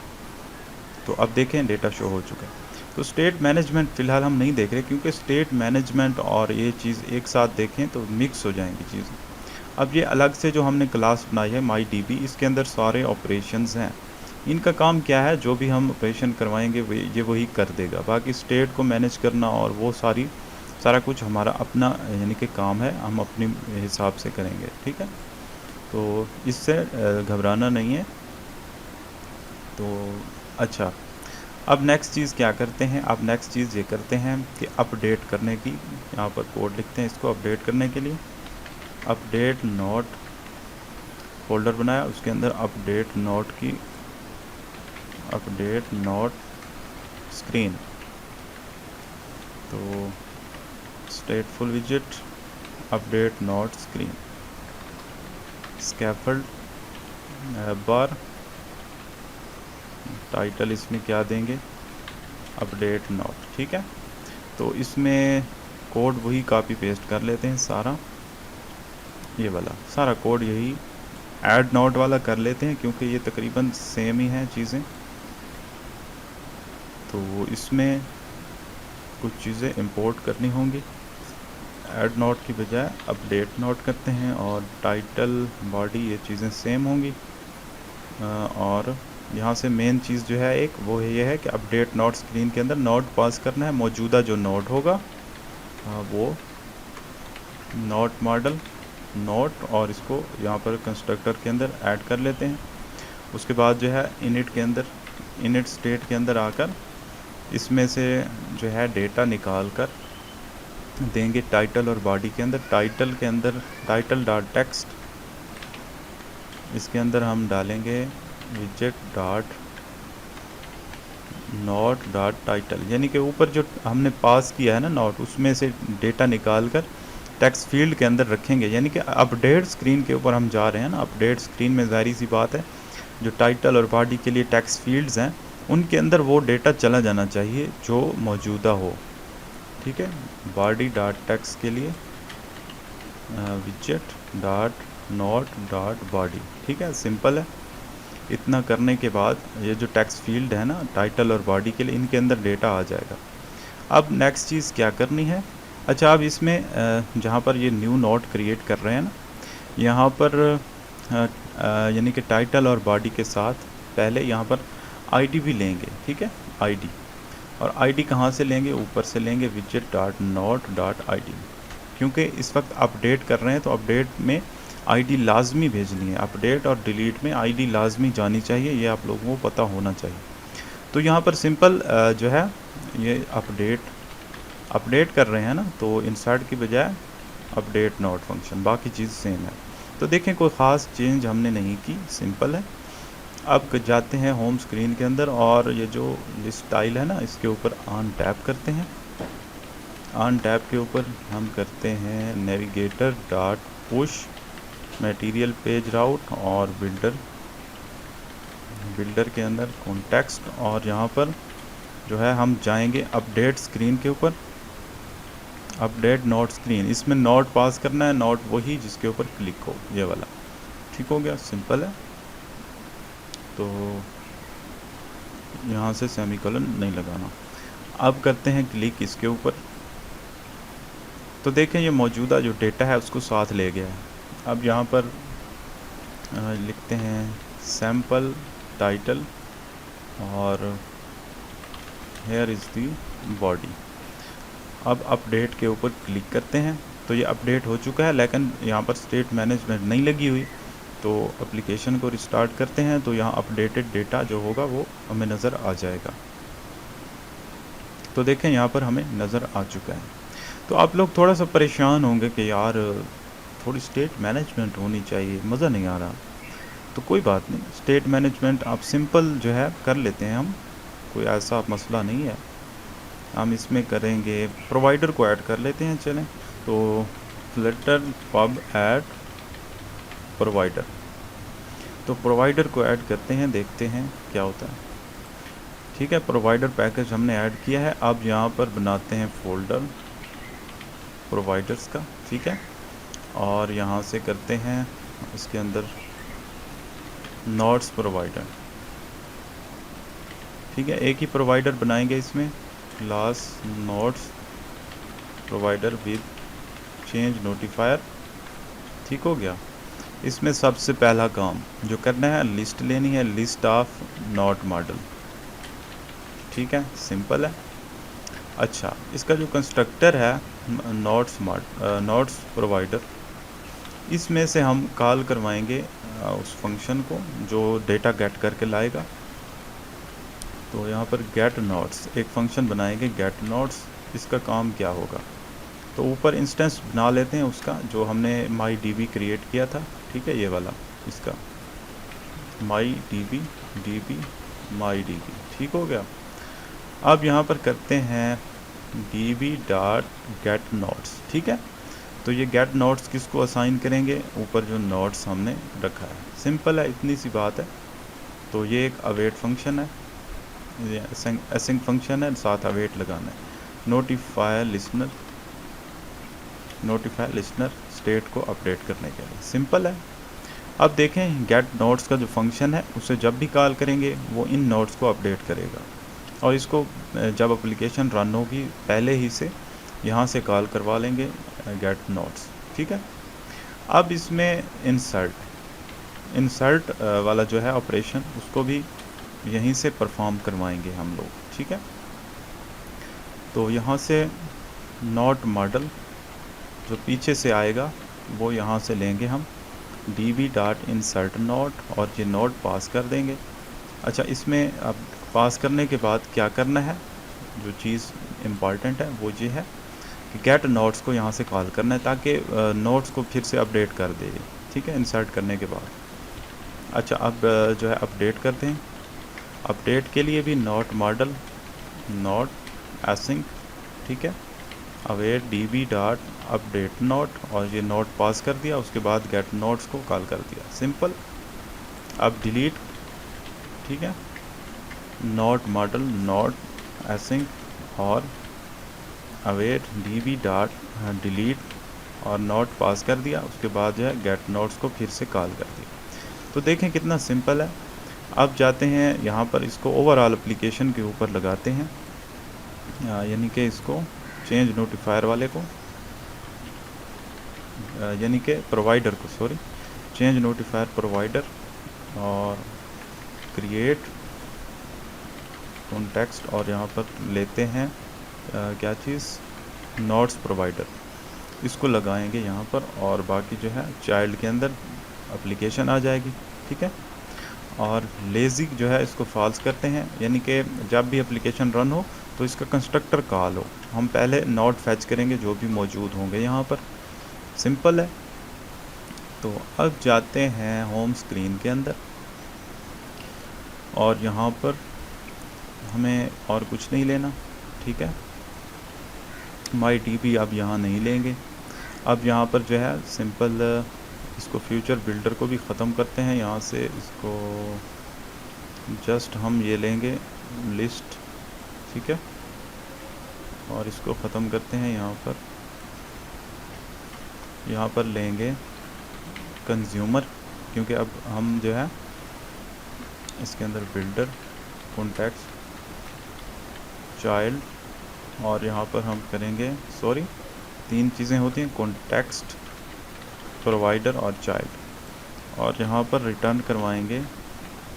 तो अब देखें डेटा शो हो चुका है। तो स्टेट मैनेजमेंट फ़िलहाल हम नहीं देख रहे क्योंकि स्टेट मैनेजमेंट और ये चीज़ एक साथ देखें तो मिक्स हो जाएंगी चीज़ें। अब ये अलग से जो हमने क्लास बनाई है MyDB, इसके अंदर सारे ऑपरेशंस हैं। इनका काम क्या है, जो भी हम ऑपरेशन करवाएंगे ये वही कर देगा। बाकी स्टेट को मैनेज करना और वो सारा कुछ हमारा अपना यानी कि काम है, हम अपने हिसाब से करेंगे, ठीक है। तो इससे घबराना नहीं है। तो अच्छा, अब नेक्स्ट चीज़ क्या करते हैं, अब नेक्स्ट चीज़ ये करते हैं कि अपडेट करने की, यहाँ पर कोड लिखते हैं इसको अपडेट करने के लिए। अपडेट नोट फोल्डर बनाया, उसके अंदर अपडेट नोट स्क्रीन, तो स्टेटफुल विजिट update note screen, scaffold bar, title इसमें क्या देंगे, अपडेट नोट, ठीक है। तो इसमें कोड वही कॉपी पेस्ट कर लेते हैं सारा, ये वाला सारा कोड यही ऐड नोट वाला कर लेते हैं क्योंकि ये तकरीबन सेम ही हैं चीज़ें। तो इसमें कुछ चीज़ें इंपोर्ट करनी होंगी, ऐड नोट की बजाय अपडेट नोट करते हैं, और टाइटल बॉडी ये चीज़ें सेम होंगी। और यहाँ से मेन चीज़ जो है एक वो ये है कि अपडेट नोट स्क्रीन के अंदर नोट पास करना है, मौजूदा जो नोट होगा वो नोट मॉडल नोट, और इसको यहाँ पर कंस्ट्रक्टर के अंदर ऐड कर लेते हैं। उसके बाद जो है इनिट स्टेट के अंदर आकर इसमें से जो है डेटा निकाल कर देंगे टाइटल और बॉडी के अंदर। टाइटल के अंदर टाइटल डॉट टेक्स्ट, इसके अंदर हम डालेंगे विजेट डॉट नोट डॉट टाइटल, यानी कि ऊपर जो हमने पास किया है ना नोट, उसमें से डेटा निकाल कर टेक्स्ट फील्ड के अंदर रखेंगे। यानी कि अपडेट स्क्रीन के ऊपर हम जा रहे हैं ना, अपडेट स्क्रीन में ज़ाहिर सी बात है जो टाइटल और बॉडी के लिए टेक्स्ट फील्ड्स हैं उनके अंदर वो डेटा चला जाना चाहिए जो मौजूदा हो, ठीक है। बॉडी डॉट टेक्स्ट के लिए विजेट डॉट नोट डॉट बॉडी, ठीक है, सिंपल है। इतना करने के बाद ये जो टेक्स्ट फील्ड है ना टाइटल और बॉडी के लिए, इनके अंदर डेटा आ जाएगा। अब नेक्स्ट चीज़ क्या करनी है, अच्छा अब इसमें जहाँ पर ये न्यू नोट क्रिएट कर रहे हैं ना, यहाँ पर यानी कि टाइटल और बॉडी के साथ पहले यहाँ पर आईडी भी लेंगे, ठीक है, आईडी। और आईडी कहाँ से लेंगे, ऊपर से लेंगे विजेट डॉट नोट डॉट आईडी, क्योंकि इस वक्त अपडेट कर रहे हैं तो अपडेट में आईडी लाजमी भेजनी है, अपडेट और डिलीट में आईडी लाजमी जानी चाहिए, ये आप लोगों को पता होना चाहिए। तो यहाँ पर सिंपल जो है ये अपडेट कर रहे हैं ना, तो इंसर्ट की बजाय अपडेट नोट फंक्शन, बाकी चीज़ सेम है। तो देखें कोई ख़ास चेंज हमने नहीं की, सिंपल है। अब जाते हैं होम स्क्रीन के अंदर और ये जो लिस्ट स्टाइल है ना इसके ऊपर ऑन टैप करते हैं। ऑन टैप के ऊपर हम करते हैं navigator dot push material page route और बिल्डर के अंदर कॉन्टेक्स्ट, और यहाँ पर जो है हम जाएंगे अपडेट स्क्रीन के ऊपर, अपडेट नोट स्क्रीन। इसमें नोट पास करना है, नोट वही जिसके ऊपर क्लिक हो, ये वाला, ठीक हो गया, सिंपल है। तो यहाँ से सेमीकोलन नहीं लगाना। अब करते हैं क्लिक इसके ऊपर, तो देखें ये मौजूदा जो डेटा है उसको साथ ले गया है। अब यहाँ पर लिखते हैं सैम्पल टाइटल और हेयर इज़ दी बॉडी। अब अपडेट के ऊपर क्लिक करते हैं, तो ये अपडेट हो चुका है, लेकिन यहाँ पर स्टेट मैनेजमेंट नहीं लगी हुई। तो एप्लीकेशन को रिस्टार्ट करते हैं, तो यहाँ अपडेटेड डेटा जो होगा वो हमें नज़र आ जाएगा। तो देखें यहाँ पर हमें नज़र आ चुका है। तो आप लोग थोड़ा सा परेशान होंगे कि यार थोड़ी स्टेट मैनेजमेंट होनी चाहिए, मज़ा नहीं आ रहा। तो कोई बात नहीं, स्टेट मैनेजमेंट आप सिंपल जो है कर लेते हैं हम, कोई ऐसा मसला नहीं है। हम इसमें करेंगे प्रोवाइडर को ऐड कर लेते हैं, चलें। तो फ्लटर पब ऐड प्रोवाइडर, तो प्रोवाइडर को ऐड करते हैं, देखते हैं क्या होता है। ठीक है, प्रोवाइडर पैकेज हमने ऐड किया है। अब यहाँ पर बनाते हैं फोल्डर प्रोवाइडर्स का, ठीक है, और यहाँ से करते हैं इसके अंदर नोट्स प्रोवाइडर, ठीक है, एक ही प्रोवाइडर बनाएंगे इसमें, class notes provider with change notifier, ठीक हो गया। इसमें सबसे पहला काम जो करना है, लिस्ट लेनी है, लिस्ट ऑफ नोट मॉडल, ठीक है, सिंपल है। अच्छा, इसका जो कंस्ट्रक्टर है नोट्स प्रोवाइडर, इसमें से हम कॉल करवाएंगे उस फंक्शन को जो डेटा गेट करके लाएगा। तो यहाँ पर गेट नोट्स एक फ़ंक्शन बनाएंगे, गेट नोट्स। इसका काम क्या होगा, तो ऊपर इंस्टेंस बना लेते हैं उसका जो हमने माई डी क्रिएट किया था, ठीक है, ये वाला इसका माई डी माई डी, ठीक हो गया। अब यहाँ पर करते हैं डी डॉट गेट नोट्स, ठीक है। तो ये गेट नोट्स किसको असाइन करेंगे, ऊपर जो नोट्स हमने रखा है, सिंपल है, इतनी सी बात है। तो ये एक अवेट फंक्शन है, ये असिंक फंक्शन है, साथ अवेट लगाना है। नोटिफाई लिसनर स्टेट को अपडेट करने के लिए, सिंपल है। अब देखें गेट नोट्स का जो फंक्शन है उसे जब भी कॉल करेंगे वो इन नोट्स को अपडेट करेगा, और इसको जब एप्लीकेशन रन होगी पहले ही से यहाँ से कॉल करवा लेंगे गेट नोट्स, ठीक है। अब इसमें इंसर्ट वाला जो है ऑपरेशन उसको भी यहीं से परफॉर्म करवाएंगे हम लोग, ठीक है। तो यहाँ से नोट मॉडल जो पीछे से आएगा वो यहाँ से लेंगे हम डी डॉट इंसर्ट नोट, और ये नोट पास कर देंगे। अच्छा, इसमें अब पास करने के बाद क्या करना है, जो चीज़ इम्पॉर्टेंट है वो ये है कि गेट नोट्स को यहाँ से कॉल करना है ताकि नोट्स को फिर से अपडेट कर दे, ठीक है, इंसर्ट करने के बाद। अच्छा, अब जो है अपडेट करते हैं। अपडेट के लिए भी नोट मॉडल नोट एसिंक, ठीक है, await D dot update note, और ये नोट पास कर दिया, उसके बाद गेट नोट्स को कॉल कर दिया, सिंपल। अब डिलीट, ठीक है, नॉट मॉडल नॉट एसिंग और अवेट db डॉट डिलीट और नॉट पास कर दिया। उसके बाद जो है गेट नोट्स को फिर से कॉल कर दिया। तो देखें कितना सिंपल है। अब जाते हैं यहाँ पर, इसको ओवरऑल एप्लीकेशन के ऊपर लगाते हैं, यानी कि इसको चेंज नोटिफायर वाले को, यानी कि प्रोवाइडर को, सॉरी, चेंज नोटिफायर प्रोवाइडर और क्रिएट कॉन्टेक्स्ट और यहाँ पर लेते हैं क्या चीज़, नोट्स प्रोवाइडर, इसको लगाएंगे यहाँ पर और बाकी जो है चाइल्ड के अंदर एप्लीकेशन आ जाएगी। ठीक है, और लेज़ी जो है इसको फॉल्स करते हैं, यानी कि जब भी एप्लीकेशन रन हो तो इसका कंस्ट्रक्टर कॉल हो, हम पहले नोट फैच करेंगे जो भी मौजूद होंगे यहाँ पर। सिंपल है। तो अब जाते हैं होम स्क्रीन के अंदर और यहाँ पर हमें और कुछ नहीं लेना। ठीक है, माई डीबी अब यहाँ नहीं लेंगे। अब यहाँ पर जो है सिंपल इसको फ्यूचर बिल्डर को भी ख़त्म करते हैं यहाँ से, इसको जस्ट हम ये लेंगे लिस्ट। ठीक है, और इसको ख़त्म करते हैं यहाँ पर लेंगे कंज्यूमर, क्योंकि अब हम जो है इसके अंदर बिल्डर कॉन्टेक्स्ट चाइल्ड और यहाँ पर हम करेंगे, सॉरी, 3 चीज़ें होती हैं, कॉन्टेक्स्ट प्रोवाइडर और चाइल्ड, और यहाँ पर रिटर्न करवाएंगे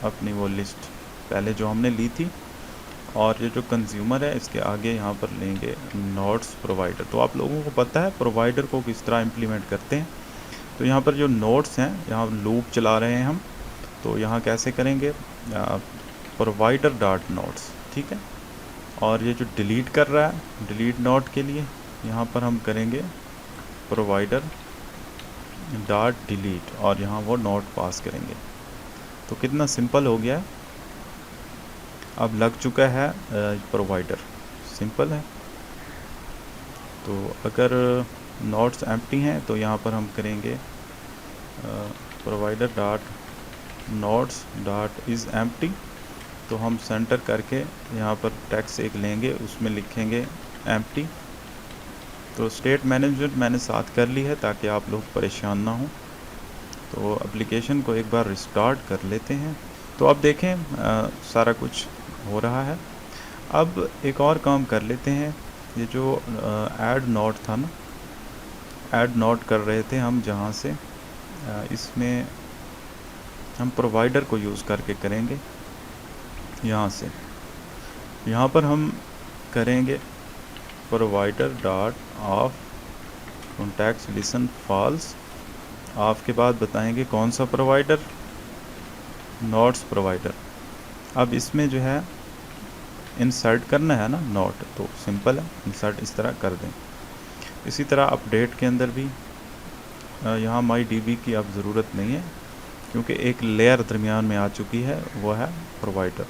अपनी वो लिस्ट पहले जो हमने ली थी, और ये जो कंज्यूमर है इसके आगे यहाँ पर लेंगे नोट्स प्रोवाइडर। तो आप लोगों को पता है प्रोवाइडर को किस तरह इम्प्लीमेंट करते हैं। तो यहाँ पर जो नोट्स हैं, यहाँ लूप चला रहे हैं हम, तो यहाँ कैसे करेंगे, प्रोवाइडर डॉट नोट्स। ठीक है, और ये जो डिलीट कर रहा है, डिलीट नोट के लिए यहाँ पर हम करेंगे प्रोवाइडर डॉट डिलीट और यहाँ वो नोट पास करेंगे। तो कितना सिंपल हो गया है, अब लग चुका है प्रोवाइडर, सिंपल है। तो अगर नोट्स एम्प्टी हैं तो यहाँ पर हम करेंगे provider dot notes dot is empty, तो हम सेंटर करके यहाँ पर टेक्स्ट एक लेंगे, उसमें लिखेंगे एम्प्टी। तो स्टेट मैनेजमेंट मैंने साथ कर ली है ताकि आप लोग परेशान ना हो। तो एप्लीकेशन को एक बार रिस्टार्ट कर लेते हैं। तो अब देखें सारा कुछ हो रहा है। अब एक और काम कर लेते हैं, ये जो ऐड नोट था ना, ऐड नोट कर रहे थे हम जहाँ से, इसमें हम प्रोवाइडर को यूज़ करके करेंगे। यहाँ से यहाँ पर हम करेंगे provider dot of context listen false, of के बाद बताएंगे कौन सा प्रोवाइडर, नोट्स प्रोवाइडर। अब इसमें जो है इंसर्ट करना है ना नोट, तो सिंपल है, इंसर्ट इस तरह कर दें। इसी तरह अपडेट के अंदर भी यहाँ माई डीबी की अब ज़रूरत नहीं है क्योंकि एक लेयर दरमियान में आ चुकी है, वो है प्रोवाइडर।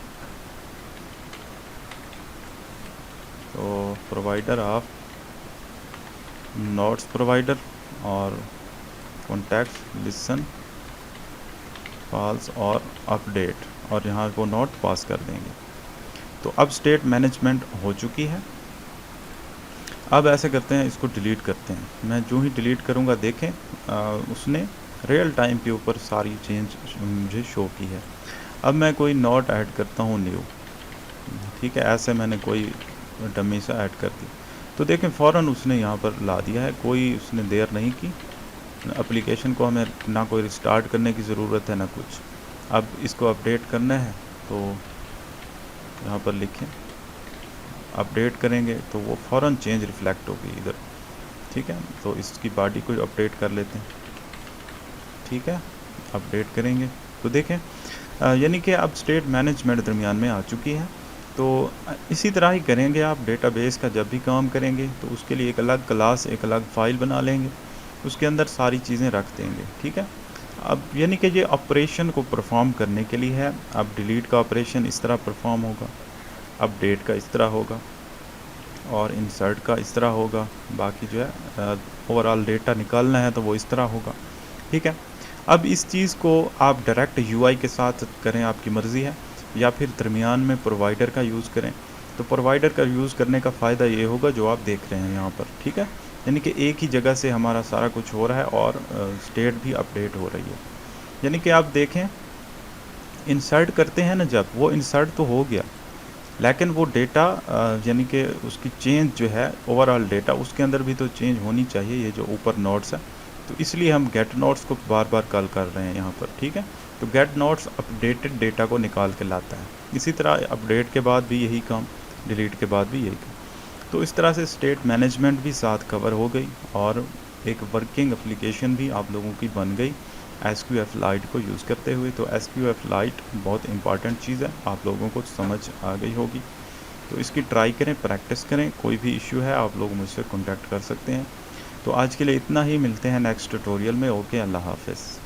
तो प्रोवाइडर ऑफ नोट्स प्रोवाइडर और कॉन्टेक्स्ट लिसन फॉल्स और अपडेट, और यहाँ को नोट पास कर देंगे। तो अब स्टेट मैनेजमेंट हो चुकी है। अब ऐसे करते हैं, इसको डिलीट करते हैं। मैं जो ही डिलीट करूँगा देखें उसने रियल टाइम के ऊपर सारी चेंज मुझे शो की है। अब मैं कोई नोट ऐड करता हूँ न्यू, ठीक है, ऐसे मैंने कोई डमी सा ऐड कर दी, तो देखें फ़ौरन उसने यहाँ पर ला दिया है, कोई उसने देर नहीं की। एप्लीकेशन को हमें ना कोई रिस्टार्ट करने की ज़रूरत है ना कुछ। अब इसको अपडेट करना है तो यहाँ पर लिखें अपडेट करेंगे तो वो फ़ौरन चेंज रिफ्लेक्ट होगी इधर। ठीक है, तो इसकी बॉडी को अपडेट कर लेते हैं। ठीक है, अपडेट करेंगे तो देखें यानी कि अब स्टेट मैनेजमेंट दरमियान में आ चुकी है। तो इसी तरह ही करेंगे आप डेटाबेस का जब भी काम करेंगे तो उसके लिए एक अलग क्लास, एक अलग फ़ाइल बना लेंगे, उसके अंदर सारी चीज़ें रख देंगे। ठीक है, अब यानी कि ये ऑपरेशन को परफॉर्म करने के लिए है। अब डिलीट का ऑपरेशन इस तरह परफॉर्म होगा, अपडेट का इस तरह होगा और इंसर्ट का इस तरह होगा। बाकी जो है ओवरऑल डेटा निकालना है तो वो इस तरह होगा। ठीक है, अब इस चीज़ को आप डायरेक्ट यूआई के साथ करें, आपकी मर्ज़ी है, या फिर दरमियान में प्रोवाइडर का यूज़ करें। तो प्रोवाइडर का यूज़ करने का फ़ायदा ये होगा जो आप देख रहे हैं यहाँ पर, ठीक है। यानी कि एक ही जगह से हमारा सारा कुछ हो रहा है और स्टेट भी अपडेट हो रही है। यानी कि आप देखें, इंसर्ट करते हैं ना जब, वो इंसर्ट तो हो गया, लेकिन वो डेटा यानी कि उसकी चेंज जो है ओवरऑल डेटा, उसके अंदर भी तो चेंज होनी चाहिए, ये जो ऊपर नोट्स है। तो इसलिए हम गेट नोट्स को बार बार कॉल कर रहे हैं यहाँ पर, ठीक है। तो गेट नोट्स अपडेटेड डेटा को निकाल के लाता है। इसी तरह अपडेट के बाद भी यही काम, डिलीट के बाद भी यही काम। तो इस तरह से स्टेट मैनेजमेंट भी साथ कवर हो गई और एक वर्किंग एप्लीकेशन भी आप लोगों की बन गई SQF-Lite को यूज़ करते हुए। तो SQF-Lite बहुत इंपॉर्टेंट चीज़ है, आप लोगों को समझ आ गई होगी। तो इसकी ट्राई करें, प्रैक्टिस करें। कोई भी इश्यू है आप लोग मुझसे कॉन्टैक्ट कर सकते हैं। तो आज के लिए इतना ही, मिलते हैं नेक्स्ट ट्यूटोरियल में। ओके, अल्लाह हाफ़िज़।